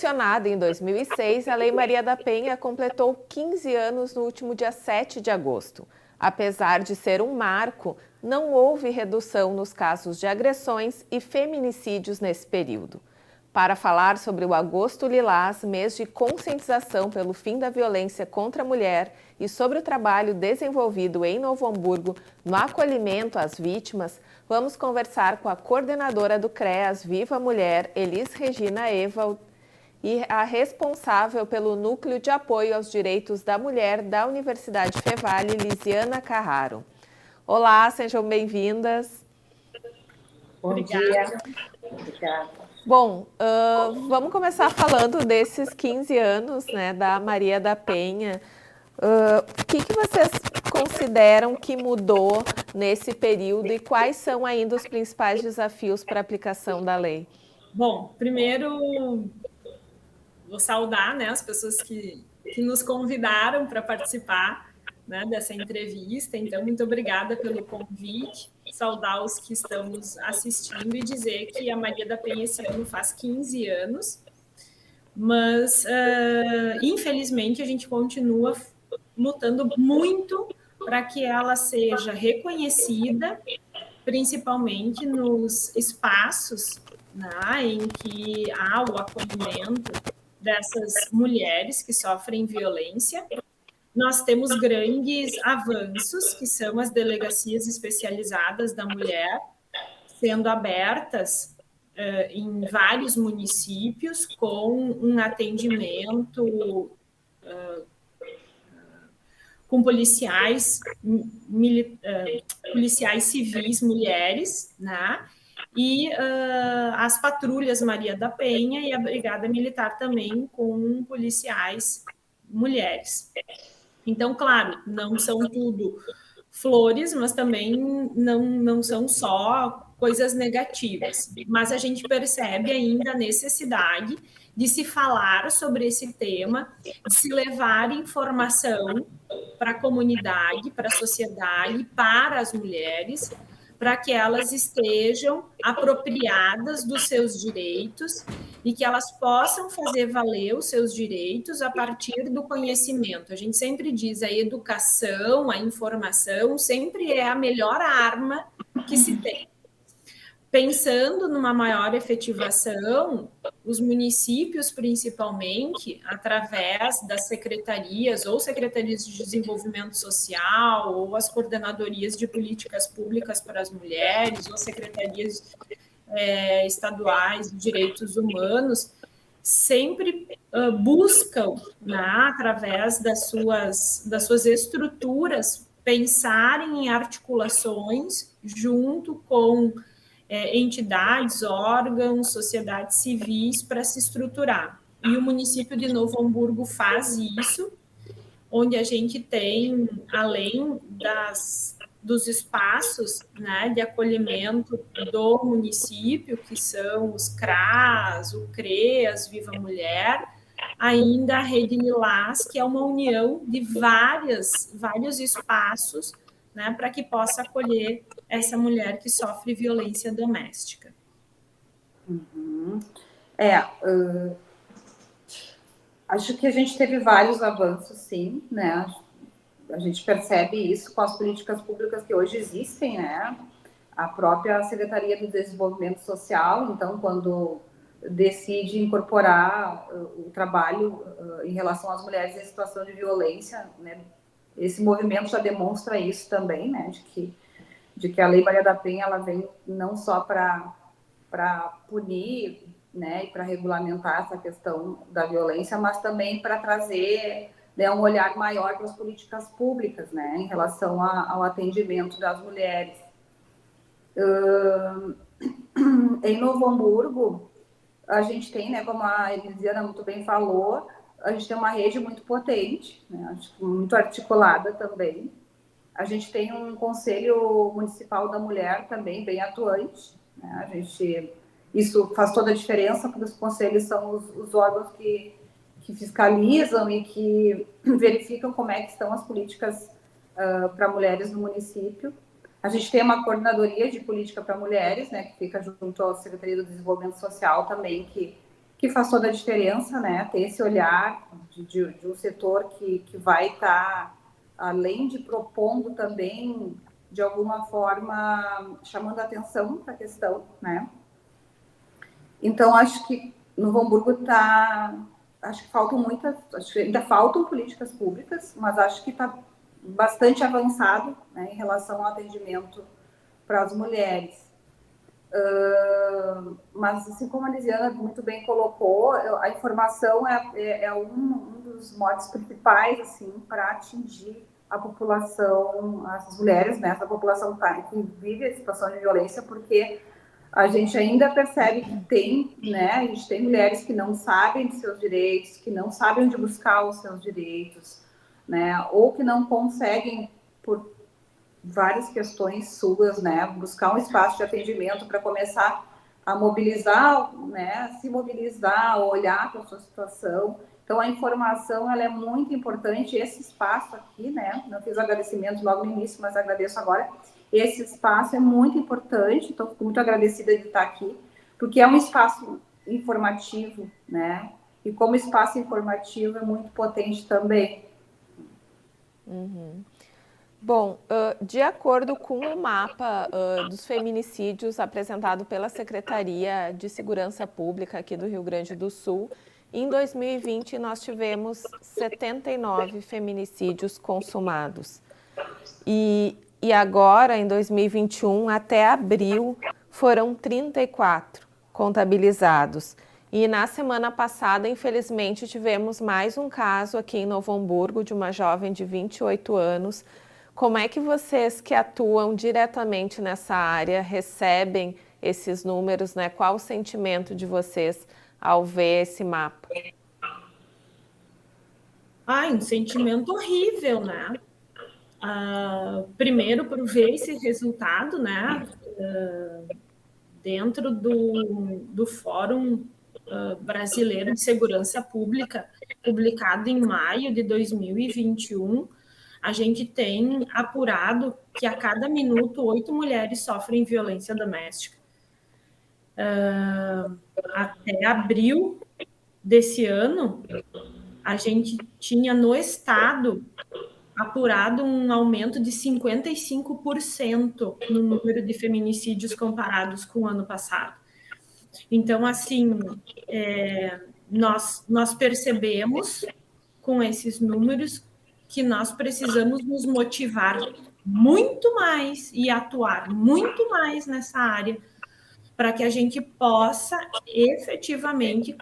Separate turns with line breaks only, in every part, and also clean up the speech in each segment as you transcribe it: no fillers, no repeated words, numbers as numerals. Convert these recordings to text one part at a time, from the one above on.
Sancionada em 2006, a Lei Maria da Penha completou 15 anos no último dia 7 de agosto. Apesar de ser um marco, não houve redução nos casos de agressões e feminicídios nesse período. Para falar sobre o Agosto Lilás, mês de conscientização pelo fim da violência contra a mulher, e sobre o trabalho desenvolvido em Novo Hamburgo no acolhimento às vítimas, vamos conversar com a coordenadora do CREAS Viva Mulher, Elis Regina Eva, e a responsável pelo Núcleo de Apoio aos Direitos da Mulher da Universidade Fevale, Lisiana Carraro. Olá, sejam bem-vindas.
Bom dia. Obrigada.
Bom, vamos começar falando desses 15 anos, né, da Maria da Penha. O que vocês consideram que mudou nesse período e quais são ainda os principais desafios para a aplicação da lei?
Bom, primeiro vou saudar, né, as pessoas que nos convidaram para participar, né, dessa entrevista. Então, muito obrigada pelo convite, saudar os que estão nos assistindo e dizer que a Maria da Penha esse ano faz 15 anos, mas, infelizmente, a gente continua lutando muito para que ela seja reconhecida, principalmente nos espaços, né, em que há o acolhimento dessas mulheres que sofrem violência. Nós temos grandes avanços, que são as delegacias especializadas da mulher, sendo abertas em vários municípios, com um atendimento com policiais civis mulheres, né? E as patrulhas Maria da Penha e a Brigada Militar também com policiais mulheres. Então, claro, não são tudo flores, mas também não são só coisas negativas. Mas a gente percebe ainda a necessidade de se falar sobre esse tema, de se levar informação para a comunidade, para a sociedade, para as mulheres, para que elas estejam apropriadas dos seus direitos e que elas possam fazer valer os seus direitos a partir do conhecimento. A gente sempre diz, a educação, a informação sempre é a melhor arma que se tem. Pensando numa maior efetivação, os municípios, principalmente, através das secretarias ou secretarias de desenvolvimento social ou as coordenadorias de políticas públicas para as mulheres ou secretarias estaduais de direitos humanos, sempre buscam, né, através das suas estruturas, pensarem em articulações junto com entidades, órgãos, sociedades civis para se estruturar. E o município de Novo Hamburgo faz isso, onde a gente tem, além dos espaços, né, de acolhimento do município, que são os CRAS, o CREAS, Viva Mulher, ainda a Rede Lilás, que é uma união de vários espaços, né, para que possa acolher essa mulher que sofre violência doméstica.
Uhum. Acho que a gente teve vários avanços, sim, né? A gente percebe isso com as políticas públicas que hoje existem, né? A própria Secretaria do Desenvolvimento Social, então, quando decide incorporar o trabalho em relação às mulheres em situação de violência, né? Esse movimento já demonstra isso também, né? De que a Lei Maria da Penha ela vem não só para punir, né, e para regulamentar essa questão da violência, mas também para trazer, né, um olhar maior para as políticas públicas, né, em relação ao atendimento das mulheres. Em Novo Hamburgo, a gente tem, né, como a Elisiana muito bem falou, a gente tem uma rede muito potente, né, acho que muito articulada também. A gente tem um Conselho Municipal da Mulher também bem atuante, né? Isso faz toda a diferença, porque os conselhos são os órgãos que fiscalizam e que verificam como é que estão as políticas para mulheres no município. A gente tem uma coordenadoria de política para mulheres, né, que fica junto à Secretaria do Desenvolvimento Social também, que que faz toda a diferença, né? Ter esse olhar de um setor que vai estar, além de propondo também, de alguma forma, chamando a atenção para a questão, né? Então, acho que Novo Hamburgo acho que faltam muitas, acho que ainda faltam políticas públicas, mas acho que está bastante avançado, né, em relação ao atendimento para as mulheres. Mas, assim como a Lisiana muito bem colocou, a informação é um dos modos principais, assim, para atingir a população, as mulheres, né, essa população que vive a situação de violência, porque a gente ainda percebe que tem, né, a gente tem mulheres que não sabem de seus direitos, que não sabem onde buscar os seus direitos, né, ou que não conseguem, por várias questões suas, né, buscar um espaço de atendimento para começar a mobilizar, né, se mobilizar, olhar para a sua situação. Então, a informação, ela é muito importante. Esse espaço aqui, né, não fiz agradecimento logo no início, mas agradeço agora. Esse espaço é muito importante, então, fico muito agradecida de estar aqui, porque é um espaço informativo, né, e como espaço informativo é muito potente também.
Uhum. Bom, de acordo com o mapa dos feminicídios apresentado pela Secretaria de Segurança Pública aqui do Rio Grande do Sul, em 2020 nós tivemos 79 feminicídios consumados. E agora, em 2021, até abril, foram 34 contabilizados. E na semana passada, infelizmente, tivemos mais um caso aqui em Novo Hamburgo de uma jovem de 28 anos. Como é que vocês que atuam diretamente nessa área recebem esses números, né? Qual o sentimento de vocês ao ver esse mapa?
Um sentimento horrível, né? Primeiro, por ver esse resultado, né? Dentro do Fórum Brasileiro de Segurança Pública, publicado em maio de 2021, a gente tem apurado que a cada minuto 8 mulheres sofrem violência doméstica. Até abril desse ano, a gente tinha no estado apurado um aumento de 55% no número de feminicídios comparados com o ano passado. Então, assim, nós percebemos com esses números que nós precisamos nos motivar muito mais e atuar muito mais nessa área para que a gente possa efetivamente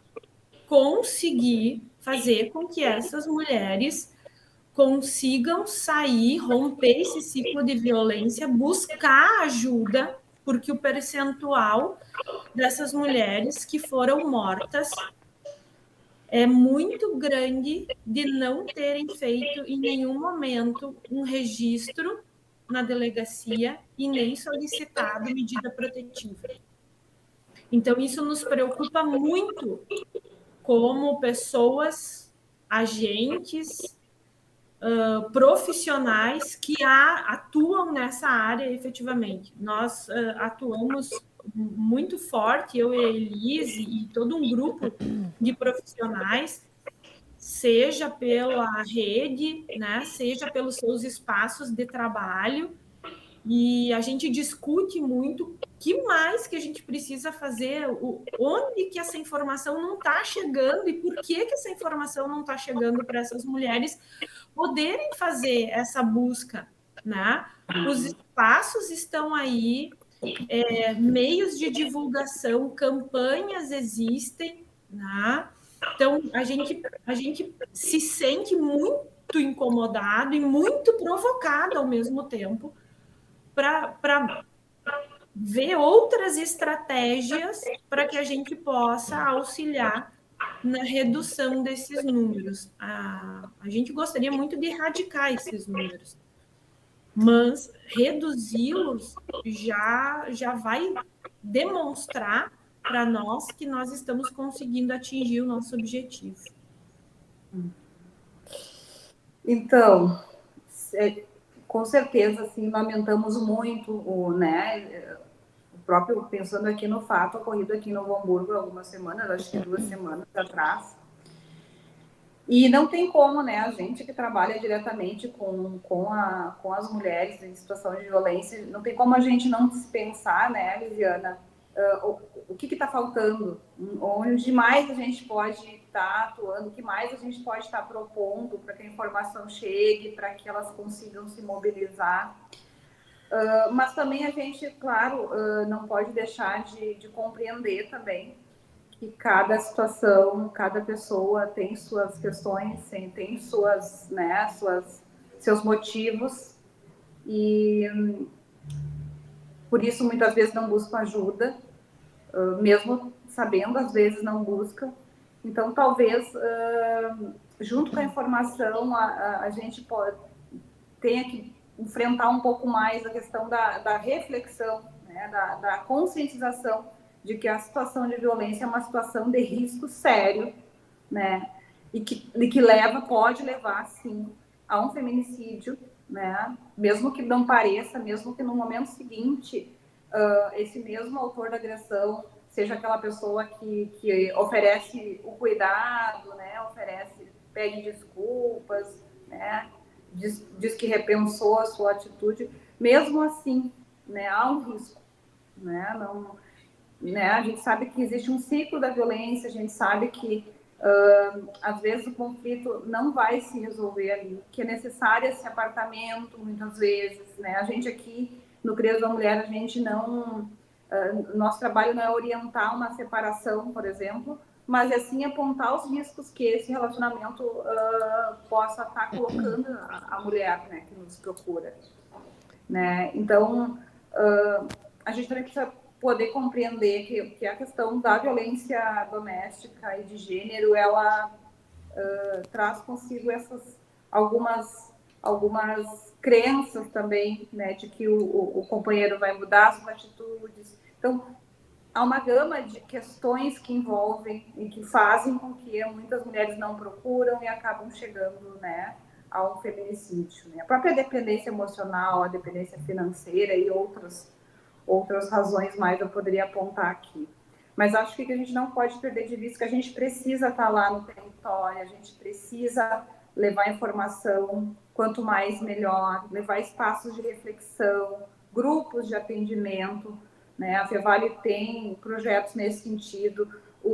conseguir fazer com que essas mulheres consigam sair, romper esse ciclo de violência, buscar ajuda, porque o percentual dessas mulheres que foram mortas é muito grande de não terem feito em nenhum momento um registro na delegacia e nem solicitado medida protetiva. Então, isso nos preocupa muito como pessoas, agentes, profissionais que atuam nessa área efetivamente. Nós atuamos muito forte, eu e a Elise e todo um grupo de profissionais, seja pela rede, né, seja pelos seus espaços de trabalho, e a gente discute muito que mais que a gente precisa fazer, onde que essa informação não está chegando e por que essa informação não está chegando para essas mulheres poderem fazer essa busca, né? Os espaços estão aí, meios de divulgação, campanhas existem, né? Então, a gente se sente muito incomodado e muito provocado ao mesmo tempo para ver outras estratégias para que a gente possa auxiliar na redução desses números. A gente gostaria muito de erradicar esses números, mas reduzi-los já vai demonstrar para nós que nós estamos conseguindo atingir o nosso objetivo.
Então, com certeza, assim, lamentamos muito, né, próprio, pensando aqui no fato ocorrido aqui em Novo Hamburgo há algumas semanas, acho que 2 semanas atrás. E não tem como, né, a gente que trabalha diretamente com as mulheres em situação de violência, não tem como a gente não se pensar, né, Lisiana, o que está faltando, onde mais a gente pode estar atuando, o que mais a gente pode estar propondo para que a informação chegue, para que elas consigam se mobilizar. Mas também a gente, claro, não pode deixar de compreender também que cada situação, cada pessoa tem suas questões, tem suas, né, seus motivos, e por isso muitas vezes não buscam ajuda, mesmo sabendo, às vezes não buscam. Então, talvez, junto com a informação, a gente tenha que enfrentar um pouco mais a questão da reflexão, né, da conscientização de que a situação de violência é uma situação de risco sério, né, e que pode levar, sim, a um feminicídio, né, mesmo que não pareça, mesmo que no momento seguinte esse mesmo autor da agressão seja aquela pessoa que oferece o cuidado, né, pede desculpas, né, diz que repensou a sua atitude, mesmo assim, né, há um risco, né, não, né, a gente sabe que existe um ciclo da violência, a gente sabe que às vezes o conflito não vai se resolver ali, que é necessário esse apartamento, muitas vezes, né, a gente aqui no CREAS da Mulher, a gente não, nosso trabalho não é orientar uma separação, por exemplo, mas é sim apontar os riscos que esse relacionamento possa estar colocando a mulher, né, que nos procura, né? Então, a gente também precisa poder compreender que a questão da violência doméstica e de gênero, ela traz consigo algumas crenças também, né, de que o companheiro vai mudar suas atitudes. Então, há uma gama de questões que envolvem e que fazem com que muitas mulheres não procuram e acabam chegando, né, a um feminicídio, né? A própria dependência emocional, a dependência financeira e outras razões mais eu poderia apontar aqui. Mas acho que a gente não pode perder de vista que a gente precisa estar lá no território, a gente precisa levar informação, quanto mais melhor, levar espaços de reflexão, grupos de atendimento, né? A Fevale tem projetos nesse sentido,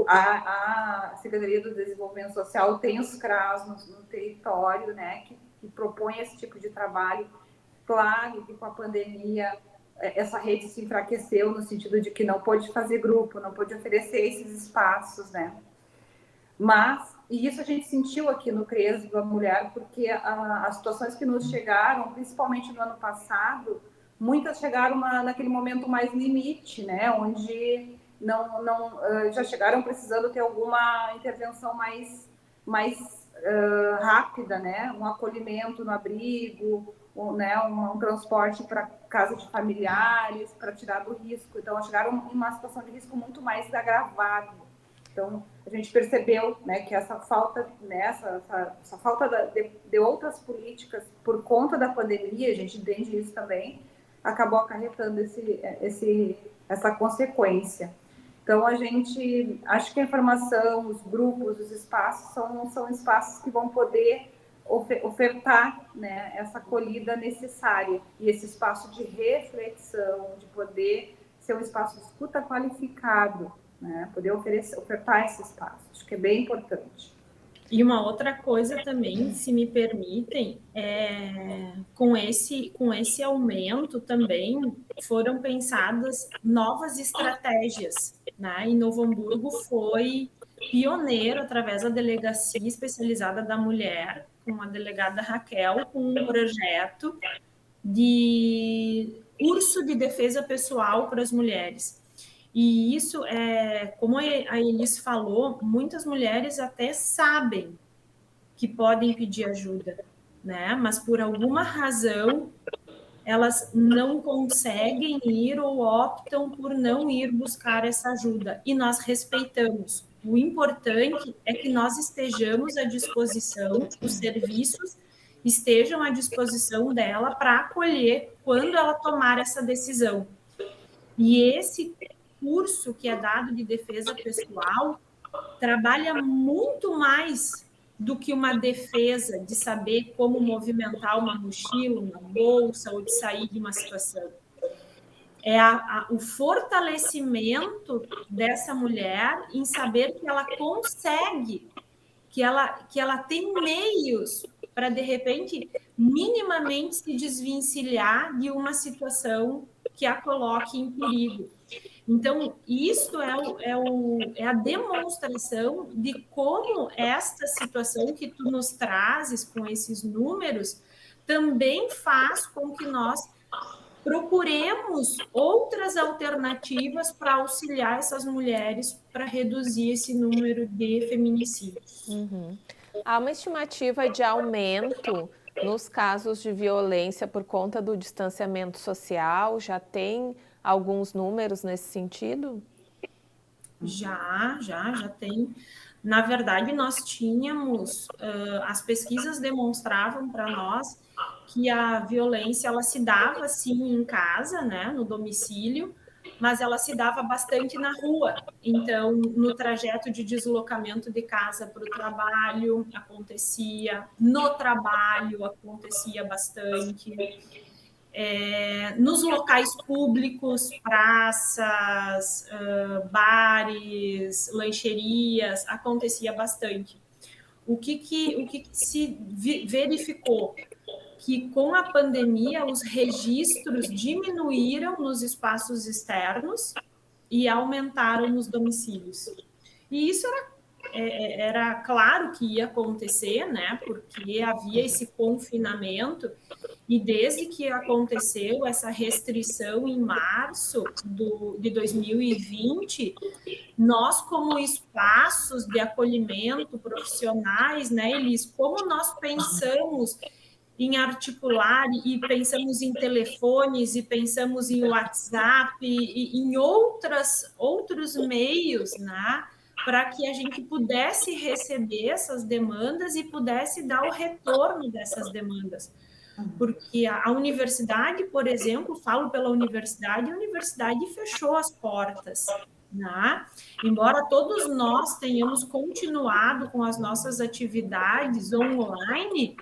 a Secretaria do Desenvolvimento Social tem os CRAS no território, né? Que propõe esse tipo de trabalho. Claro que com a pandemia essa rede se enfraqueceu no sentido de que não pôde fazer grupo, não pôde oferecer esses espaços, né? Mas, e isso a gente sentiu aqui no CREAS da Mulher, porque as situações que nos chegaram, principalmente no ano passado, muitas chegaram naquele momento mais limite, né? Onde já chegaram precisando ter alguma intervenção mais rápida, né? Um acolhimento no abrigo, né, um transporte para casa de familiares, para tirar do risco. Então, chegaram em uma situação de risco muito mais agravada. Então, a gente percebeu, né, que essa falta, né, essa falta de outras políticas por conta da pandemia, a gente entende isso também, acabou acarretando essa consequência. Então, acho que a informação, os grupos, os espaços são espaços que vão poder ofertar, né, essa acolhida necessária e esse espaço de reflexão, de poder ser um espaço de escuta qualificado, né, poder ofertar esse espaço. Acho que é bem importante.
E uma outra coisa também, se me permitem, com esse aumento também foram pensadas novas estratégias, né? E Novo Hamburgo foi pioneiro através da Delegacia Especializada da Mulher, com a delegada Raquel, com um projeto de curso de defesa pessoal para as mulheres. E isso, como a Elis falou, muitas mulheres até sabem que podem pedir ajuda, né? Mas por alguma razão elas não conseguem ir ou optam por não ir buscar essa ajuda. E nós respeitamos. O importante é que nós estejamos à disposição, os serviços estejam à disposição dela para acolher quando ela tomar essa decisão. E esse curso que é dado de defesa pessoal trabalha muito mais do que uma defesa de saber como movimentar uma mochila, uma bolsa ou de sair de uma situação. É o fortalecimento dessa mulher em saber que ela consegue, que ela tem meios para, de repente, minimamente se desvencilhar de uma situação que a coloque em perigo. Então, isso é a demonstração de como esta situação que tu nos trazes com esses números também faz com que nós procuremos outras alternativas para auxiliar essas mulheres para reduzir esse número de feminicídios.
Há uma estimativa de aumento nos casos de violência por conta do distanciamento social? Já tem alguns números nesse sentido?
Já tem. Na verdade, nós tínhamos, as pesquisas demonstravam para nós que a violência ela se dava sim em casa, né, no domicílio, mas ela se dava bastante na rua. Então, no trajeto de deslocamento de casa para o trabalho, acontecia, no trabalho acontecia bastante. Nos locais públicos, praças, bares, lancherias, acontecia bastante. O que se verificou? Que com a pandemia os registros diminuíram nos espaços externos e aumentaram nos domicílios. E isso era claro que ia acontecer, né? Porque havia esse confinamento e desde que aconteceu essa restrição em março de 2020, nós, como espaços de acolhimento profissionais, né, Elis, como nós pensamos em articular e pensamos em telefones e pensamos em WhatsApp e em outros meios, né, para que a gente pudesse receber essas demandas e pudesse dar o retorno dessas demandas. Porque a universidade, por exemplo, falo pela universidade, a universidade fechou as portas, né? Embora todos nós tenhamos continuado com as nossas atividades online,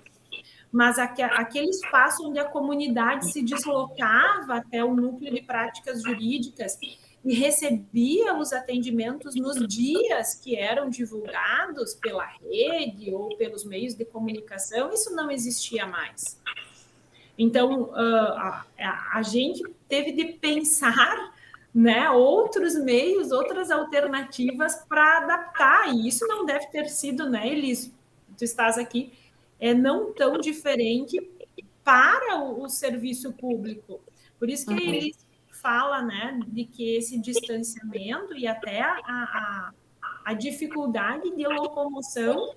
mas aquele espaço onde a comunidade se deslocava até o núcleo de práticas jurídicas e recebia os atendimentos nos dias que eram divulgados pela rede ou pelos meios de comunicação, isso não existia mais. Então, a gente teve de pensar, né, outros meios, outras alternativas para adaptar, e isso não deve ter sido, né, Elis, tu estás aqui, não tão diferente para o serviço público. Por isso que a Elis fala, né, de que esse distanciamento e até a dificuldade de locomoção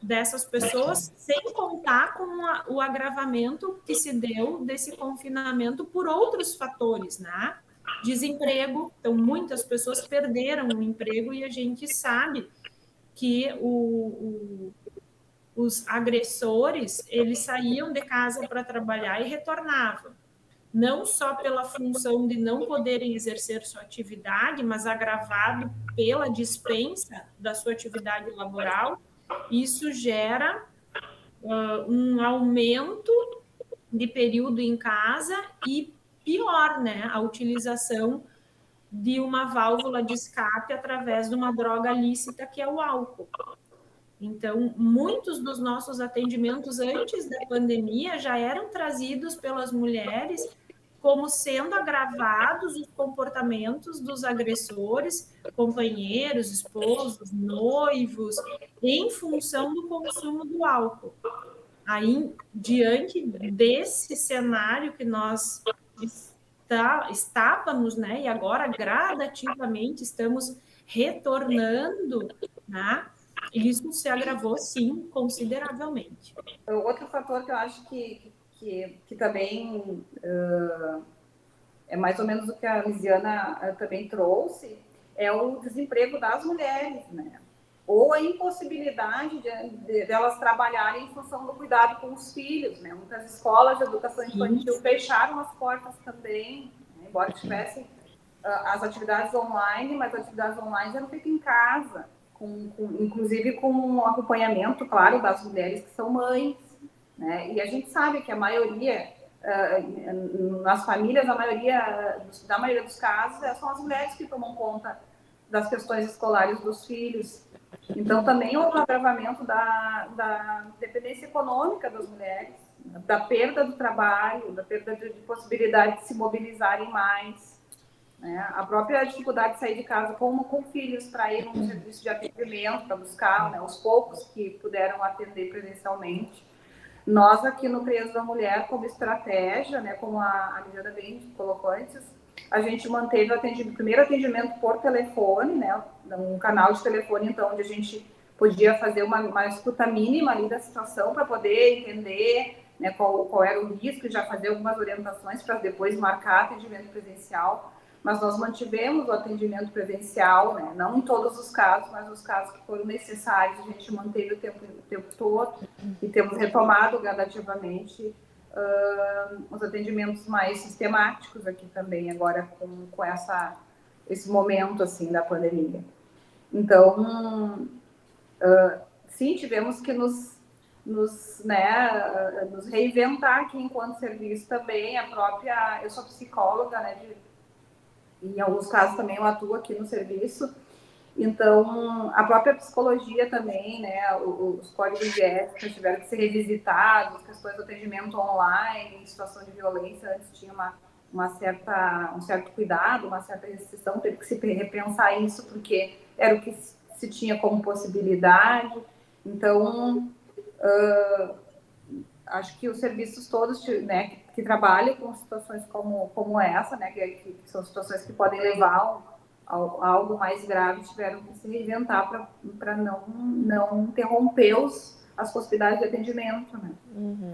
dessas pessoas, sem contar com o agravamento que se deu desse confinamento por outros fatores, né? Desemprego, então muitas pessoas perderam o emprego e a gente sabe que os agressores, eles saíam de casa para trabalhar e retornavam. Não só pela função de não poderem exercer sua atividade, mas agravado pela dispensa da sua atividade laboral. Isso gera um aumento de período em casa e pior, né, a utilização de uma válvula de escape através de uma droga lícita que é o álcool. Então, muitos dos nossos atendimentos antes da pandemia já eram trazidos pelas mulheres como sendo agravados os comportamentos dos agressores, companheiros, esposos, noivos, em função do consumo do álcool. Aí, diante desse cenário que nós estávamos, né, e agora gradativamente estamos retornando, né, isso se agravou, sim, consideravelmente.
Outro fator que eu acho que também é mais ou menos o que a Lisiana também trouxe, é o desemprego das mulheres, né? Ou a impossibilidade de elas trabalharem em função do cuidado com os filhos, né? Muitas escolas de educação infantil fecharam as portas também, né? Embora tivessem as atividades online, mas as atividades online eram feitas em casa, inclusive com um acompanhamento, claro, das mulheres que são mães, né? E a gente sabe que a maioria, nas famílias, da maioria dos casos, são as mulheres que tomam conta das questões escolares dos filhos. Então, também houve um agravamento da dependência econômica das mulheres, da perda do trabalho, da perda de possibilidade de se mobilizarem mais, né? A própria dificuldade de sair de casa com filhos para ir num serviço de atendimento, para buscar, né, os poucos que puderam atender presencialmente. Nós aqui no CREAS da Mulher, como estratégia, né, como a Lidiana bem colocou antes, a gente manteve o primeiro atendimento por telefone, né, um canal de telefone, então, onde a gente podia fazer uma escuta mínima ali da situação para poder entender, né, qual era o risco e já fazer algumas orientações para depois marcar atendimento presencial. Mas nós mantivemos o atendimento presencial, né? Não em todos os casos, mas nos casos que foram necessários, a gente manteve o tempo todo e temos retomado gradativamente os atendimentos mais sistemáticos aqui também, agora com esse momento assim, da pandemia. Então, sim, tivemos que nos reinventar aqui enquanto serviço também. Eu sou psicóloga, né, em alguns casos também eu atuo aqui no serviço, então a própria psicologia também, né, os códigos de ética tiveram que ser revisitados, questões do atendimento online, em situação de violência, antes tinha um certo cuidado, uma certa restrição, teve que se repensar isso, porque era o que se tinha como possibilidade. Então, acho que os serviços todos, né, que trabalham com situações como essa, né, que são situações que podem levar a algo mais grave, tiveram que se reinventar para não interromper as possibilidades de atendimento, né?
Uhum.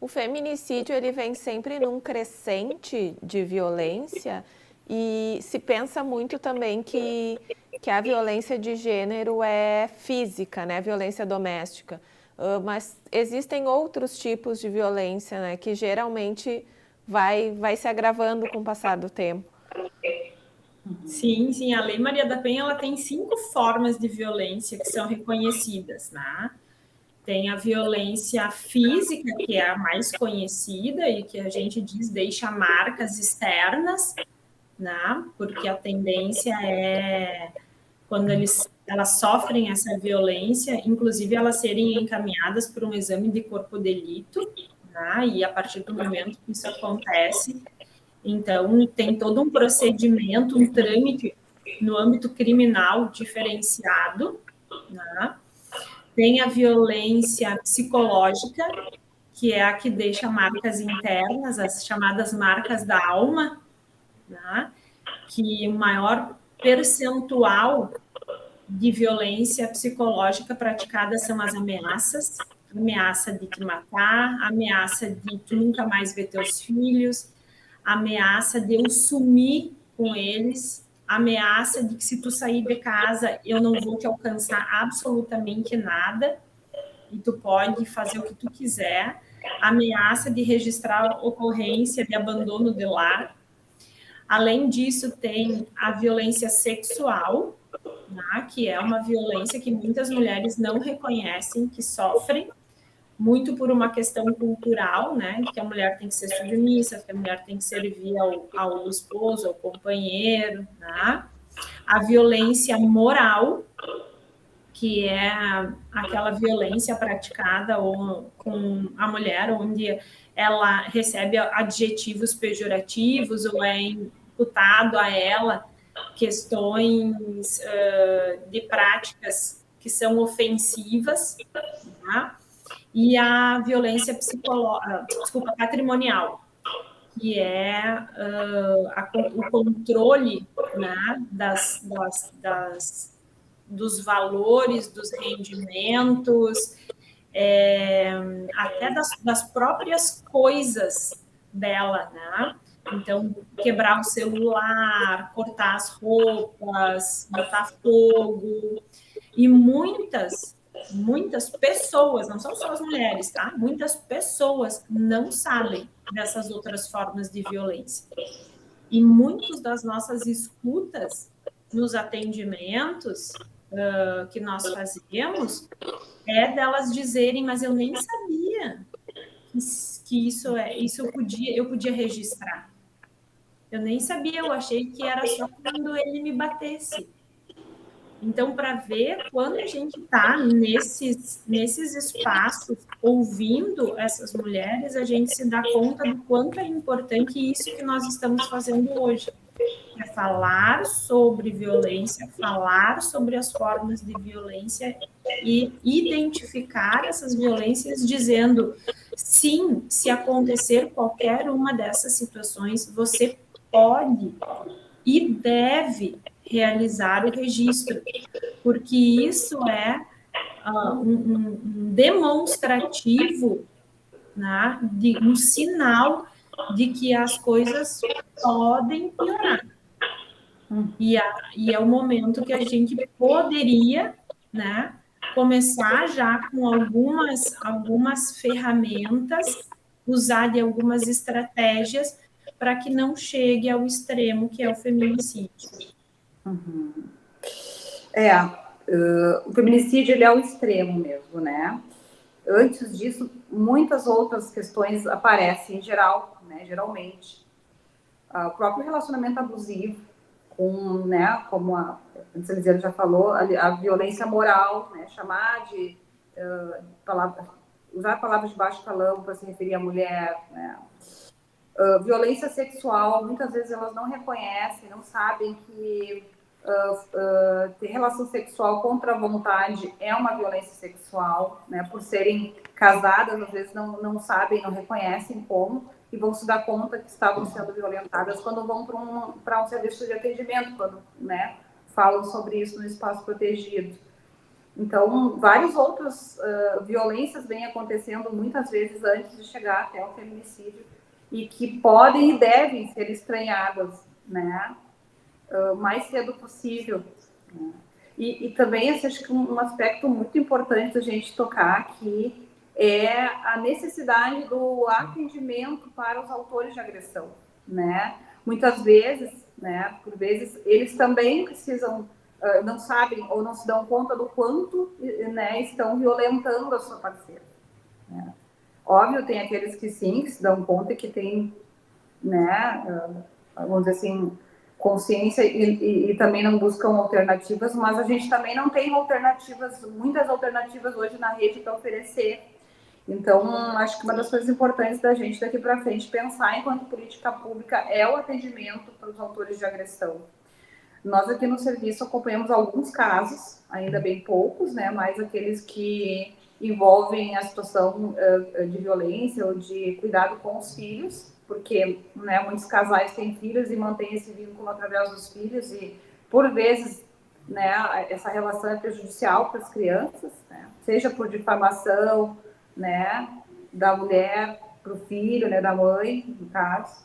O feminicídio, ele vem sempre num crescente de violência e se pensa muito também que a violência de gênero é física, né, violência doméstica. Mas existem outros tipos de violência, né, que geralmente vai se agravando com o passar do tempo.
Sim, sim. A Lei Maria da Penha, ela tem 5 formas de violência que são reconhecidas, né? Tem a violência física, que é a mais conhecida e que a gente diz deixa marcas externas, né? Porque a tendência é, quando elas sofrem essa violência, inclusive elas serem encaminhadas para um exame de corpo de delito, né? E a partir do momento que isso acontece, então tem todo um procedimento, um trâmite no âmbito criminal diferenciado, né? Tem a violência psicológica, que é a que deixa marcas internas, as chamadas marcas da alma, né? Que o maior percentual de violência psicológica praticada são as ameaças, ameaça de te matar, ameaça de tu nunca mais ver teus filhos, ameaça de eu sumir com eles, ameaça de que se tu sair de casa eu não vou te alcançar absolutamente nada e tu pode fazer o que tu quiser, ameaça de registrar ocorrência de abandono de lar. Além disso, tem a violência sexual, né, que é uma violência que muitas mulheres não reconhecem que sofrem, muito por uma questão cultural, né, que a mulher tem que ser submissa, que a mulher tem que servir ao esposo, ao companheiro, né? A violência moral, que é aquela violência praticada com a mulher, onde ela recebe adjetivos pejorativos ou é imputado a ela questões de práticas que são ofensivas, tá? E a violência patrimonial, que é o controle, né, dos valores, dos rendimentos, até das próprias coisas dela, né? Então, quebrar o celular, cortar as roupas, botar fogo. E muitas pessoas, não são só as mulheres, tá? Muitas pessoas não sabem dessas outras formas de violência. E muitas das nossas escutas nos atendimentos que nós fazemos é delas dizerem, mas eu nem sabia que isso eu podia registrar. Eu nem sabia, eu achei que era só quando ele me batesse. Então, para ver quando a gente está nesses espaços ouvindo essas mulheres, a gente se dá conta do quanto é importante isso que nós estamos fazendo hoje. É falar sobre violência, falar sobre as formas de violência e identificar essas violências, dizendo, sim, se acontecer qualquer uma dessas situações, você pode e deve realizar o registro, porque isso é um demonstrativo, né, um sinal de que as coisas podem piorar. E é o momento que a gente poderia, né, começar já com algumas ferramentas, usar de algumas estratégias para que não chegue ao extremo que é o feminicídio.
Uhum. O feminicídio ele é o extremo mesmo, né? Antes disso, muitas outras questões aparecem em geral, né? Geralmente. O próprio relacionamento abusivo, né? Como a Elisiane já falou, a violência moral, né? Chamar de usar palavras de baixo calão para se referir à mulher, né? Violência sexual, muitas vezes elas não reconhecem, não sabem que ter relação sexual contra a vontade é uma violência sexual, né? Por serem casadas, às vezes não sabem, não reconhecem como, e vão se dar conta que estavam sendo violentadas quando vão para um serviço de atendimento, quando, né, falam sobre isso no espaço protegido. Então, várias outras violências vêm acontecendo muitas vezes antes de chegar até o feminicídio e que podem e devem ser estranhadas, né, o mais cedo possível. Né? E também, acho que um aspecto muito importante da gente tocar aqui é a necessidade do atendimento para os autores de agressão, né? Muitas vezes, né, por vezes, eles também precisam, não sabem ou não se dão conta do quanto, né, estão violentando a sua parceira. Né? Óbvio, tem aqueles que sim, que se dão conta e que têm, né, vamos dizer assim, consciência e também não buscam alternativas, mas a gente também não tem muitas alternativas hoje na rede para oferecer. Então, acho que uma das coisas importantes da gente daqui para frente pensar enquanto política pública é o atendimento para os autores de agressão. Nós aqui no serviço acompanhamos alguns casos, ainda bem poucos, né, mas aqueles que envolvem a situação de violência ou de cuidado com os filhos, porque, né, muitos casais têm filhos e mantêm esse vínculo através dos filhos e, por vezes, né, essa relação é prejudicial para as crianças, né, seja por difamação, né, da mulher para o filho, né, da mãe, no caso.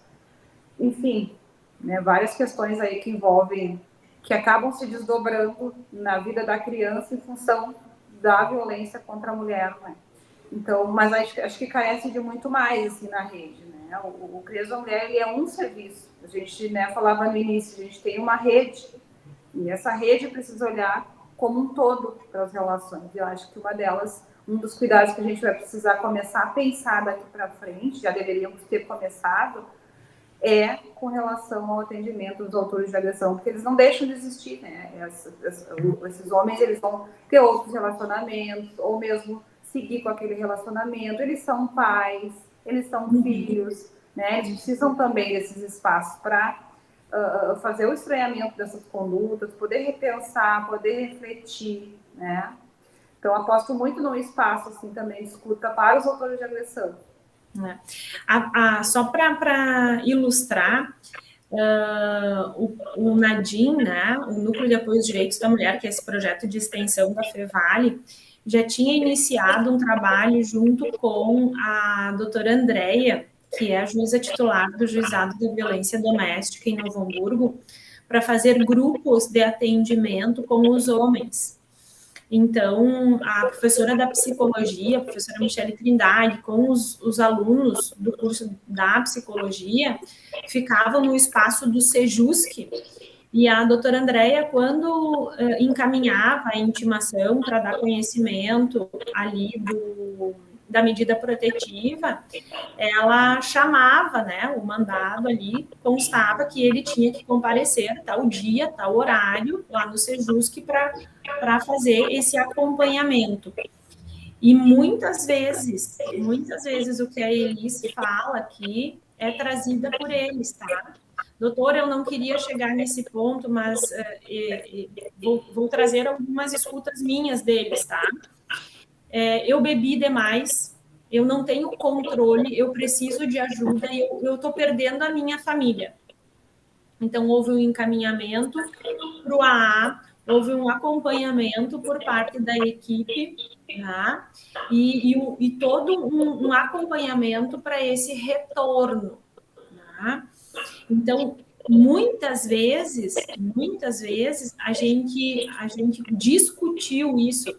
Enfim, né, várias questões aí que envolvem, que acabam se desdobrando na vida da criança em função da violência contra a mulher, né? Então, mas acho que carece de muito mais, assim, na rede, né? O Criança da Mulher, ele é um serviço. A gente, né, falava no início, a gente tem uma rede, e essa rede precisa olhar como um todo para as relações. Eu acho que um dos cuidados que a gente vai precisar começar a pensar daqui para frente, já deveríamos ter começado, é com relação ao atendimento dos autores de agressão, porque eles não deixam de existir, né? Esses homens, eles vão ter outros relacionamentos, ou mesmo seguir com aquele relacionamento. Eles são pais, eles são filhos, né? Eles precisam também desses espaços para fazer o estranhamento dessas condutas, poder repensar, poder refletir, né? Então, aposto muito num espaço, assim, também de escuta para os autores de agressão.
Só para ilustrar, o NADIM, né, o Núcleo de Apoio aos Direitos da Mulher, que é esse projeto de extensão da FEVALE, já tinha iniciado um trabalho junto com a doutora Andréia, que é a juíza titular do Juizado de Violência Doméstica em Novo Hamburgo, para fazer grupos de atendimento com os homens. Então, a professora da psicologia, a professora Michele Trindade, com os alunos do curso da psicologia, ficavam no espaço do Sejusc, e a doutora Andréia, quando encaminhava a intimação para dar conhecimento ali da medida protetiva, ela chamava, né, o mandado ali, constava que ele tinha que comparecer tal dia, tal horário, lá no Sejusc, para fazer esse acompanhamento. E muitas vezes o que a Elis fala aqui é trazida por eles, tá? Doutor, eu não queria chegar nesse ponto, mas vou trazer algumas escutas minhas deles, tá? Eu bebi demais, eu não tenho controle, eu preciso de ajuda e eu estou perdendo a minha família. Então, houve um encaminhamento para o AA, houve um acompanhamento por parte da equipe, tá? E todo um acompanhamento para esse retorno, tá? Então, muitas vezes a gente discutiu isso,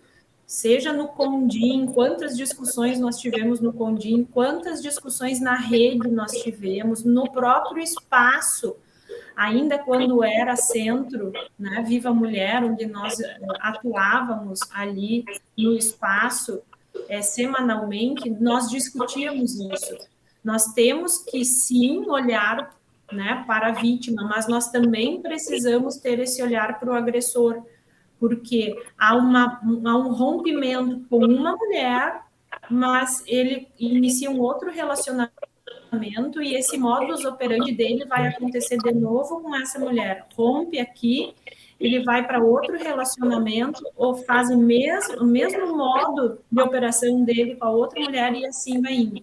seja no Condim, quantas discussões nós tivemos no Condim, quantas discussões na rede nós tivemos, no próprio espaço, ainda quando era centro, né, Viva Mulher, onde nós atuávamos ali no espaço semanalmente, nós discutíamos isso. Nós temos que, sim, olhar, né, para a vítima, mas nós também precisamos ter esse olhar para o agressor, porque há um rompimento com uma mulher, mas ele inicia um outro relacionamento e esse modus operandi dele vai acontecer de novo com essa mulher. Rompe aqui, ele vai para outro relacionamento ou faz o mesmo modo de operação dele com a outra mulher e assim vai indo.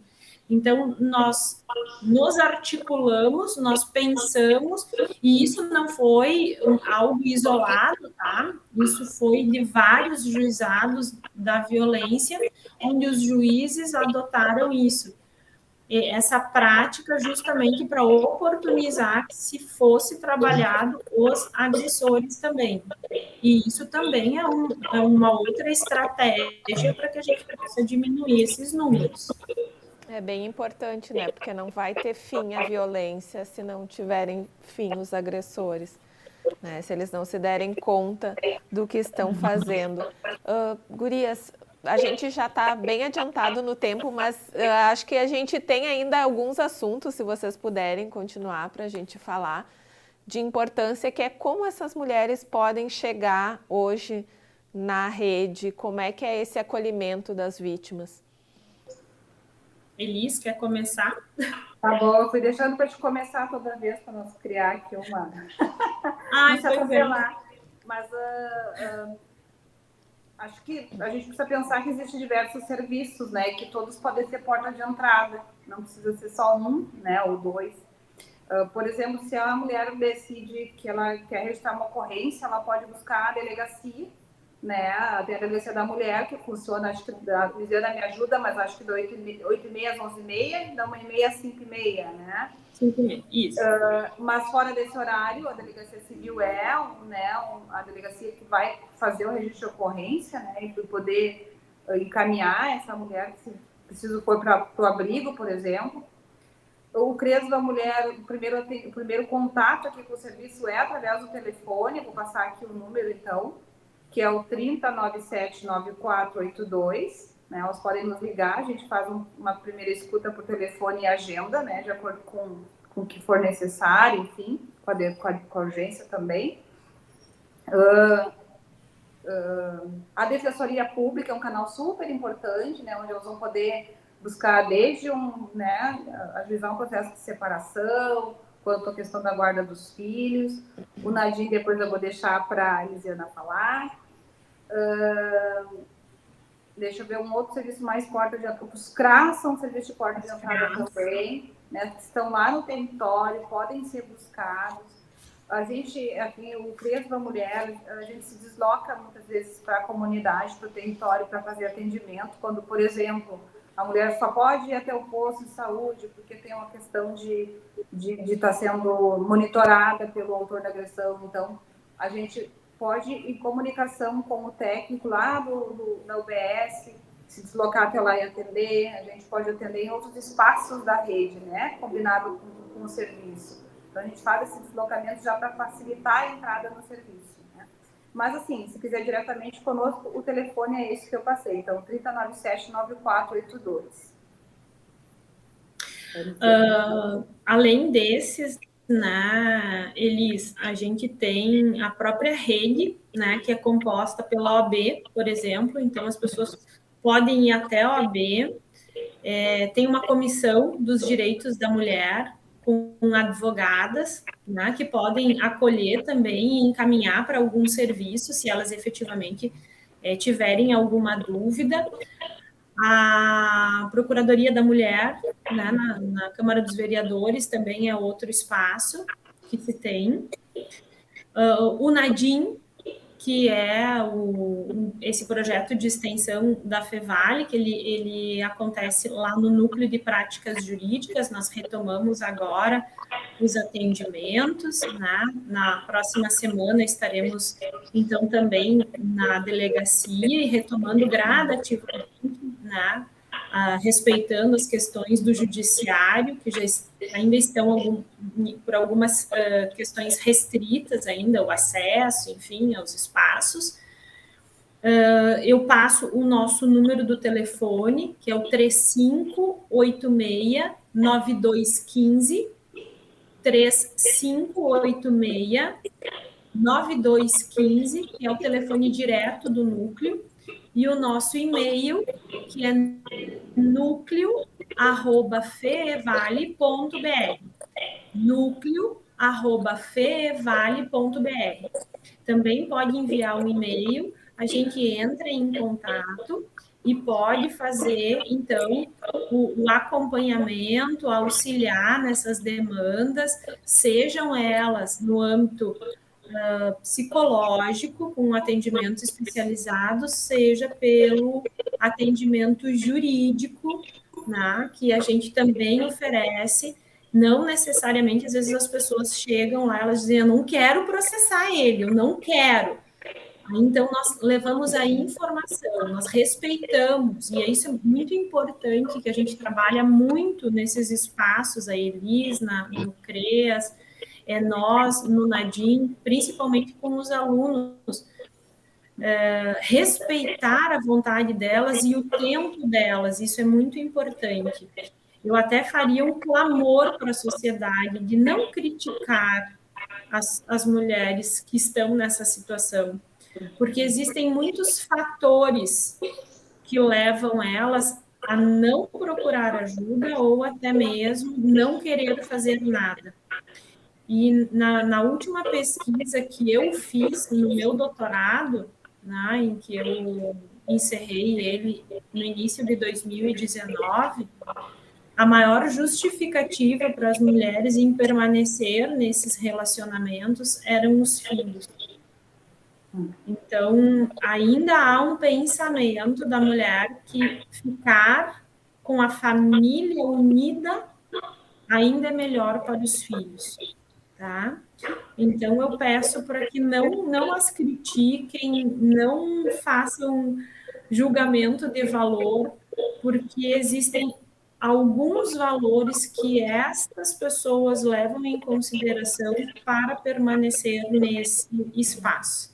Então, nós nos articulamos, nós pensamos, e isso não foi algo isolado, tá? Isso foi de vários juizados da violência, onde os juízes adotaram isso, essa prática justamente para oportunizar que se fosse trabalhado os agressores também. E isso também é uma outra estratégia para que a gente possa diminuir esses números.
É bem importante, né? Porque não vai ter fim a violência se não tiverem fim os agressores, né? Se eles não se derem conta do que estão fazendo. Gurias, a gente já está bem adiantado no tempo, mas acho que a gente tem ainda alguns assuntos, se vocês puderem continuar para a gente falar, de importância, que é como essas mulheres podem chegar hoje na rede, como é que é esse acolhimento das vítimas.
Elis, quer começar?
Tá bom, eu fui deixando para te começar toda vez para nós criar aqui uma...
Ai,
não se atropelar. Mas acho que a gente precisa pensar que existem diversos serviços, né? Que todos podem ser porta de entrada. Não precisa ser só um, né? Ou dois. Por exemplo, se a mulher decide que ela quer registrar uma ocorrência, ela pode buscar a delegacia, né? A delegacia da mulher, que funciona, acho que a Luciana me ajuda, mas acho que da 8h30 às 11h30, da 1h30 às 5h30, né?
5h30, isso.
Mas fora desse horário, a delegacia civil a delegacia que vai fazer o registro de ocorrência, né? E poder encaminhar essa mulher, se preciso for para o abrigo, por exemplo. O CREAS da Mulher, o primeiro contato aqui com o serviço é através do telefone, vou passar aqui o número, então, que é o 3097-9482, né? Elas podem nos ligar, a gente faz uma primeira escuta por telefone e agenda, né? De acordo com o que for necessário, enfim, com a urgência também. A Defensoria Pública é um canal super importante, né? Onde elas vão poder buscar desde ajuizar um processo de separação, quanto à questão da guarda dos filhos. O Nadim, depois eu vou deixar para a Elisiana falar. Deixa eu ver um outro serviço mais porta de entrada. Os CRAS são serviços de porta de entrada também, né? Estão lá no território, podem ser buscados. A gente, aqui, o CREAS da Mulher, a gente se desloca muitas vezes para a comunidade, para o território, para fazer atendimento, quando, por exemplo, a mulher só pode ir até o posto de saúde porque tem uma questão de estar sendo monitorada pelo autor da agressão. Então, a gente pode, em comunicação com o técnico lá da UBS, se deslocar até lá e atender. A gente pode atender em outros espaços da rede, né? Combinado com o serviço. Então, a gente faz esse deslocamento já para facilitar a entrada no serviço, né? Mas, assim, se quiser diretamente conosco, o telefone é esse que eu passei. Então, 3097-9482.
Além desses, né, Elis, a gente tem a própria rede, né, que é composta pela OAB, por exemplo, então as pessoas podem ir até a OAB, tem uma comissão dos direitos da mulher com advogadas, né, que podem acolher também e encaminhar para algum serviço, se elas efetivamente tiverem alguma dúvida. A Procuradoria da Mulher, né, na Câmara dos Vereadores, também é outro espaço que se tem. O Nadim, que é esse projeto de extensão da Fevale, que ele acontece lá no Núcleo de Práticas Jurídicas. Nós retomamos agora os atendimentos, né? Na próxima semana estaremos, então, também na delegacia e retomando gradativamente, né? Respeitando as questões do judiciário, que já ainda estão por algumas questões restritas ainda, o acesso, enfim, aos espaços. Eu passo o nosso número do telefone, que é o 3586-9215, 3586-9215, que é o telefone direto do núcleo, e o nosso e-mail, que é núcleo@feevale.br. núcleo@feevale.br. Também pode enviar um e-mail, a gente entra em contato e pode fazer, então, o acompanhamento, auxiliar nessas demandas, sejam elas no âmbito psicológico, com atendimento especializado, seja pelo atendimento jurídico, né, que a gente também oferece. Não necessariamente, às vezes as pessoas chegam lá, elas dizem, eu não quero processar ele, eu não quero. Então, nós levamos a informação, nós respeitamos, e isso é muito importante, que a gente trabalha muito nesses espaços, a Elis, no CREAS, nós, no Nadim, principalmente com os alunos, respeitar a vontade delas e o tempo delas, isso é muito importante. Eu até faria um clamor para a sociedade de não criticar as mulheres que estão nessa situação, porque existem muitos fatores que levam elas a não procurar ajuda ou até mesmo não querer fazer nada. E na última pesquisa que eu fiz no meu doutorado, né, em que eu encerrei ele no início de 2019, a maior justificativa para as mulheres em permanecer nesses relacionamentos eram os filhos. Então, ainda há um pensamento da mulher que ficar com a família unida ainda é melhor para os filhos, tá? Então, eu peço para que não as critiquem, não façam julgamento de valor, porque existem alguns valores que estas pessoas levam em consideração para permanecer nesse espaço.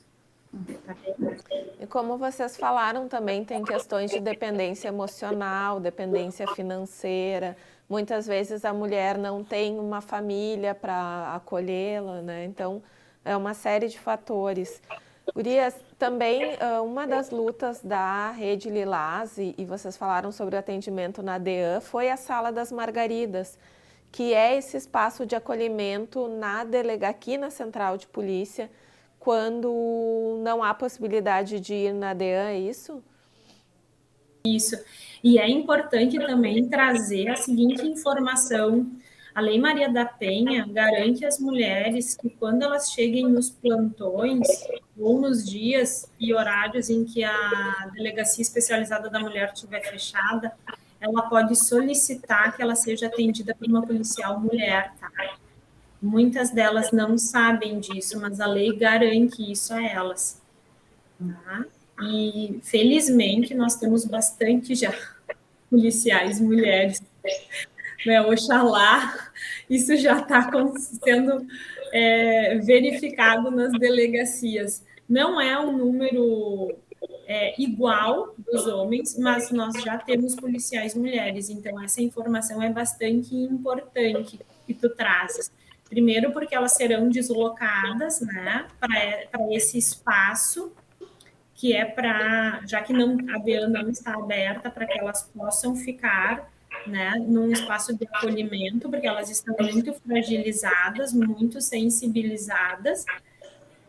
E como vocês falaram, também tem questões de dependência emocional, dependência financeira. Muitas vezes a mulher não tem uma família para acolhê-la, né? Então, é uma série de fatores. Gurias, também uma das lutas da Rede Lilás, e vocês falaram sobre o atendimento na DEAN, foi a Sala das Margaridas, que é esse espaço de acolhimento aqui na Central de Polícia, quando não há possibilidade de ir na DEAN, é isso?
Isso. E é importante também trazer a seguinte informação. A Lei Maria da Penha garante às mulheres que, quando elas cheguem nos plantões ou nos dias e horários em que a Delegacia Especializada da Mulher estiver fechada, ela pode solicitar que ela seja atendida por uma policial mulher, tá? Muitas delas não sabem disso, mas a lei garante isso a elas. Tá? E, felizmente, nós temos bastante já policiais mulheres. Né? Oxalá isso já está sendo verificado nas delegacias. Não é um número igual dos homens, mas nós já temos policiais mulheres, então essa informação é bastante importante que tu trazes. Primeiro, porque elas serão deslocadas, né, para esse espaço que é para, já que não, a DEAN não está aberta, para que elas possam ficar, né, num espaço de acolhimento, porque elas estão muito fragilizadas, muito sensibilizadas,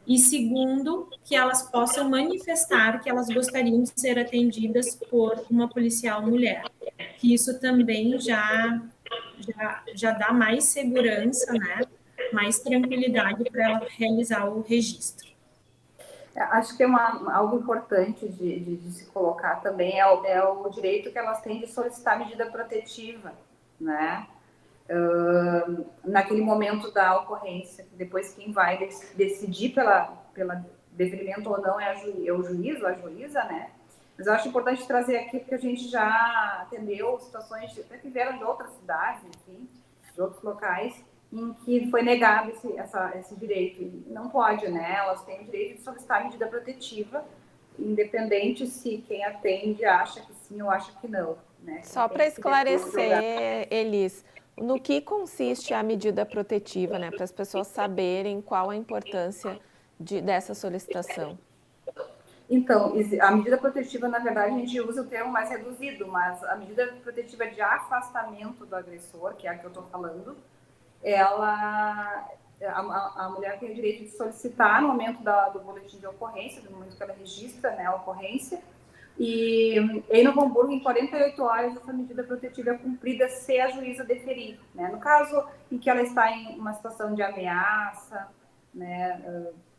e segundo, que elas possam manifestar que elas gostariam de ser atendidas por uma policial mulher, que isso também já dá mais segurança, né, mais tranquilidade para ela realizar o registro.
Acho que algo importante de se colocar também é o direito que elas têm de solicitar medida protetiva, né? Naquele momento da ocorrência, depois quem vai decidir pela deferimento ou não é o juiz ou a juíza, né? Mas eu acho importante trazer aqui, porque a gente já atendeu situações que vieram de outras cidades, enfim, de outros locais, em que foi negado esse direito. E não pode, né? Elas têm o direito de solicitar medida protetiva, independente se quem atende acha que sim ou acha que não. Né?
Só para esclarecer, Elis, no que consiste a medida protetiva, né? Para as pessoas saberem qual a importância dessa solicitação.
Então, a medida protetiva, na verdade, a gente usa o termo mais reduzido, mas a medida protetiva de afastamento do agressor, que é a que eu estou falando, a mulher tem o direito de solicitar no momento do boletim de ocorrência, no momento que ela registra, né, a ocorrência, e em Novo Hamburgo, em 48 horas, essa medida protetiva é cumprida se a juíza deferir. Né? No caso em que ela está em uma situação de ameaça, né,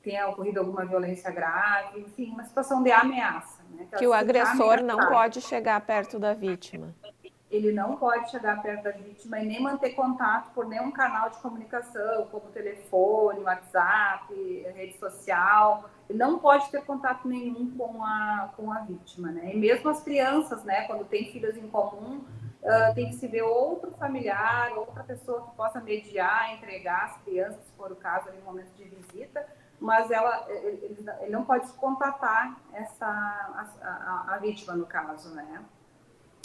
tenha ocorrido alguma violência grave, enfim, uma situação de ameaça. Né,
que o agressor não pode chegar perto da vítima.
Ele não pode chegar perto da vítima e nem manter contato por nenhum canal de comunicação, como telefone, WhatsApp, rede social. Ele não pode ter contato nenhum com a vítima, né? E mesmo as crianças, né, quando tem filhos em comum, tem que se ver outro familiar, outra pessoa que possa mediar, entregar as crianças, se for o caso, ali no momento de visita, mas ele não pode contatar a vítima, no caso, né?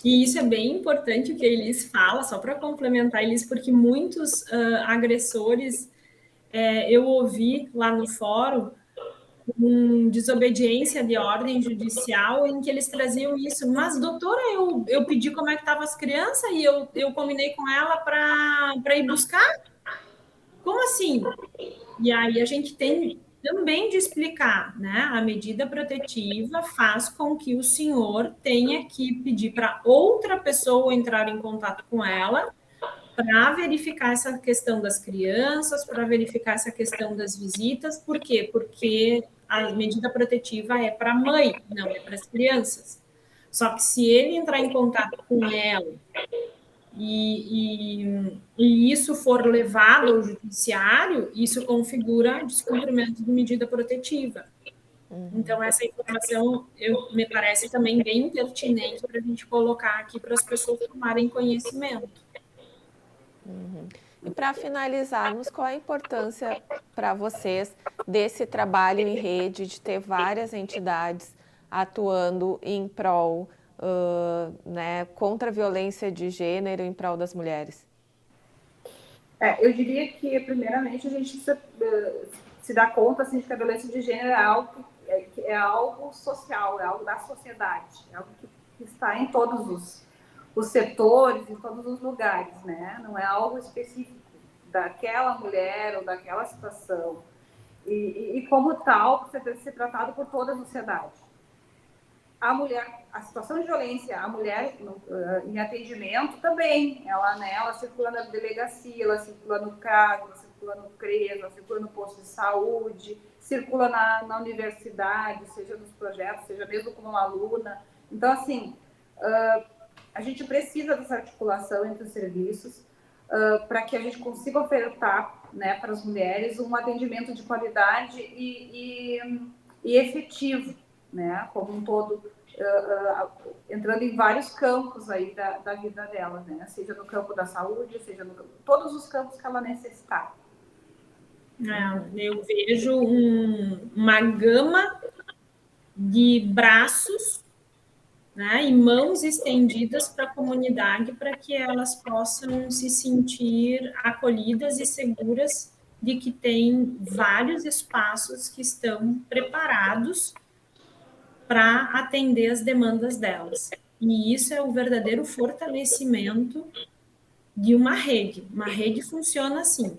E isso é bem importante o que a Elis fala, só para complementar, Elis, porque muitos agressores eu ouvi lá no fórum com desobediência de ordem judicial em que eles traziam isso. Mas, doutora, eu pedi como é que estavam as crianças e eu combinei com ela para ir buscar? Como assim? E aí a gente tem também de explicar, né? A medida protetiva faz com que o senhor tenha que pedir para outra pessoa entrar em contato com ela para verificar essa questão das crianças, para verificar essa questão das visitas. Por quê? Porque a medida protetiva é para a mãe, não é para as crianças. Só que se ele entrar em contato com ela e isso for levado ao judiciário, isso configura descumprimento de medida protetiva. Então, essa informação me parece também bem pertinente para a gente colocar aqui para as pessoas tomarem conhecimento.
E para finalizarmos, qual a importância para vocês desse trabalho em rede, de ter várias entidades atuando em prol, né, contra a violência de gênero, em prol das mulheres?
Eu diria que, primeiramente, a gente se dá conta assim, de que a violência de gênero é algo social, é algo da sociedade, é algo que está em todos os setores, em todos os lugares, né? Não é algo específico daquela mulher ou daquela situação. E como tal, precisa ser tratado por toda a sociedade. A situação de violência, a mulher em atendimento também, ela circula na delegacia, ela circula no CRAS, ela circula no CRES, ela circula no posto de saúde, circula na universidade, seja nos projetos, seja mesmo como uma aluna. Então, assim, a gente precisa dessa articulação entre os serviços para que a gente consiga ofertar né, para as mulheres um atendimento de qualidade e efetivo, né, como um todo, entrando em vários campos aí da vida dela, né, seja no campo da saúde, seja no todos os campos que ela necessitar.
Eu vejo uma gama de braços, né, e mãos estendidas para a comunidade para que elas possam se sentir acolhidas e seguras de que tem vários espaços que estão preparados para atender as demandas delas. E isso é o verdadeiro fortalecimento de uma rede. Uma rede funciona assim.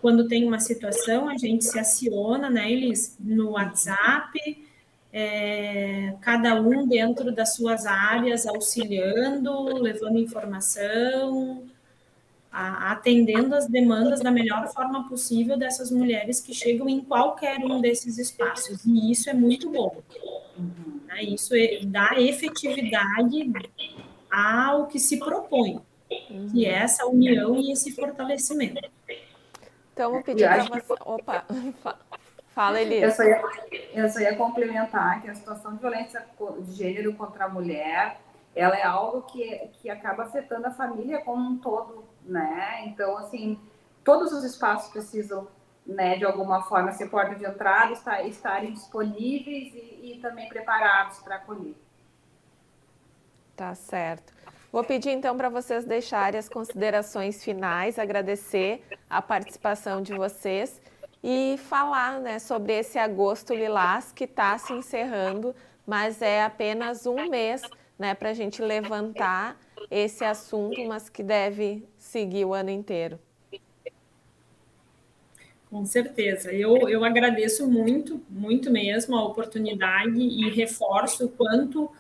Quando tem uma situação, a gente se aciona, né, Elis, no WhatsApp, cada um dentro das suas áreas, auxiliando, levando informação, atendendo as demandas da melhor forma possível dessas mulheres que chegam em qualquer um desses espaços. E isso é muito bom. Né? Isso dá efetividade ao que se propõe, que é essa união e esse fortalecimento.
Então, vou pedir para você... Opa, fala, Elis.
Eu só ia complementar que a situação de violência de gênero contra a mulher, ela é algo que acaba afetando a família como um todo, né? Então, assim, todos os espaços precisam, né, de alguma forma, ser porta de entrada, estarem disponíveis e também preparados para acolher.
Tá certo. Vou pedir então para vocês deixarem as considerações finais, agradecer a participação de vocês e falar, né, sobre esse agosto lilás que está se encerrando, mas é apenas um mês, né, para a gente levantar esse assunto, mas que deve seguir o ano inteiro.
Com certeza. Eu agradeço muito, muito mesmo a oportunidade e reforço o quanto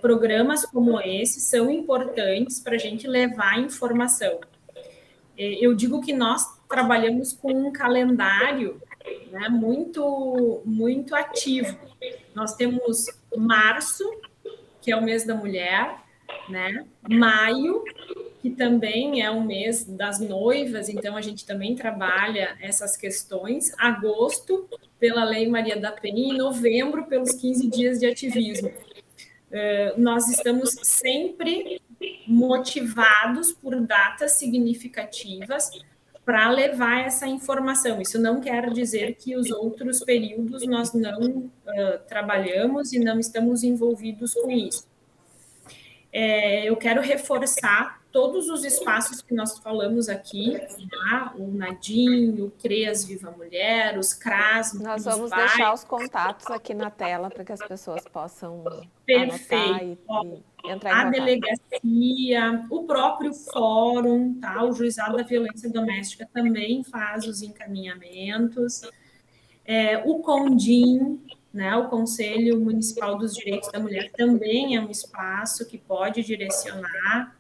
programas como esse são importantes para a gente levar informação. Eu digo que nós trabalhamos com um calendário, né, muito, muito ativo. Nós temos março, que é o mês da mulher, né? Maio, que também é um mês das noivas, então a gente também trabalha essas questões. Agosto, pela Lei Maria da Penha, e novembro, pelos 15 dias de ativismo. Nós estamos sempre motivados por datas significativas para levar essa informação. Isso não quer dizer que os outros períodos nós não trabalhamos e não estamos envolvidos com isso. Eu quero reforçar todos os espaços que nós falamos aqui, tá? O Nadim, o CREAS Viva Mulher, os CRAS.
Nós vamos deixar os contatos aqui na tela para que as pessoas possam anotar e entrar em
a
contato.
delegacia, o próprio fórum, tá? O Juizado da Violência Doméstica também faz os encaminhamentos. O CONDIM, né, o Conselho Municipal dos Direitos da Mulher, também é um espaço que pode direcionar.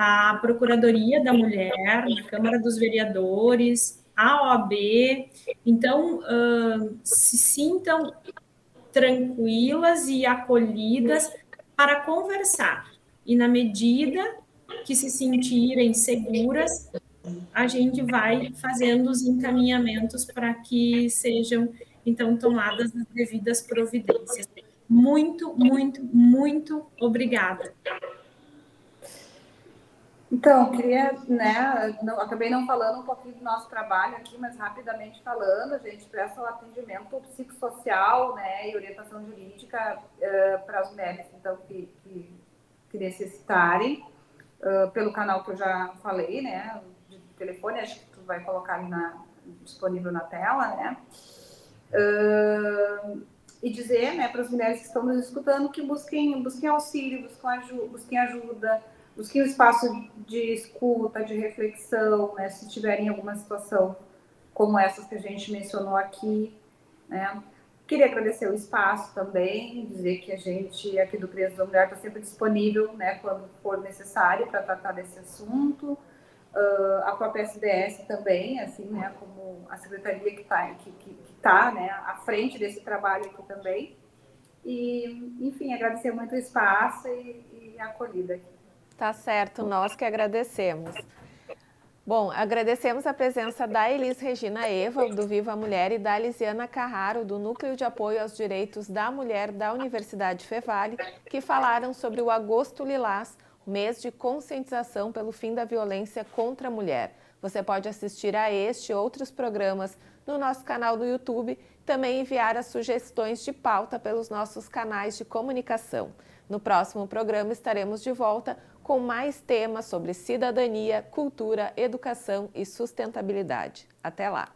A Procuradoria da Mulher, a Câmara dos Vereadores, a OAB. Então, se sintam tranquilas e acolhidas para conversar. E na medida que se sentirem seguras, a gente vai fazendo os encaminhamentos para que sejam, então, tomadas as devidas providências. Muito, muito, muito obrigada.
Então, queria, né, acabei não falando um pouquinho do nosso trabalho aqui, mas rapidamente falando, a gente presta um atendimento psicossocial, né, e orientação jurídica para as mulheres, então, que necessitarem, pelo canal que eu já falei, né, de telefone, acho que tu vai colocar ali disponível na tela, né, e dizer, né, para as mulheres que estão nos escutando que busquem auxílio, busquem ajuda, busquem um espaço de escuta, de reflexão, né, se tiverem alguma situação como essas que a gente mencionou aqui, né. Queria agradecer o espaço também, dizer que a gente aqui do CREAS da Mulher está sempre disponível, né, quando for necessário para tratar desse assunto. A própria SDS também, assim, né, como a secretaria que está, né, à frente desse trabalho aqui também. E, enfim, agradecer muito o espaço e a acolhida aqui.
Tá certo, nós que agradecemos. Bom, agradecemos a presença da Elis Regina Eva, do Viva Mulher, e da Lisiana Carraro, do Núcleo de Apoio aos Direitos da Mulher da Universidade Fevale, que falaram sobre o Agosto Lilás, mês de conscientização pelo fim da violência contra a mulher. Você pode assistir a este e outros programas no nosso canal do YouTube, também enviar as sugestões de pauta pelos nossos canais de comunicação. No próximo programa estaremos de volta com mais temas sobre cidadania, cultura, educação e sustentabilidade. Até lá!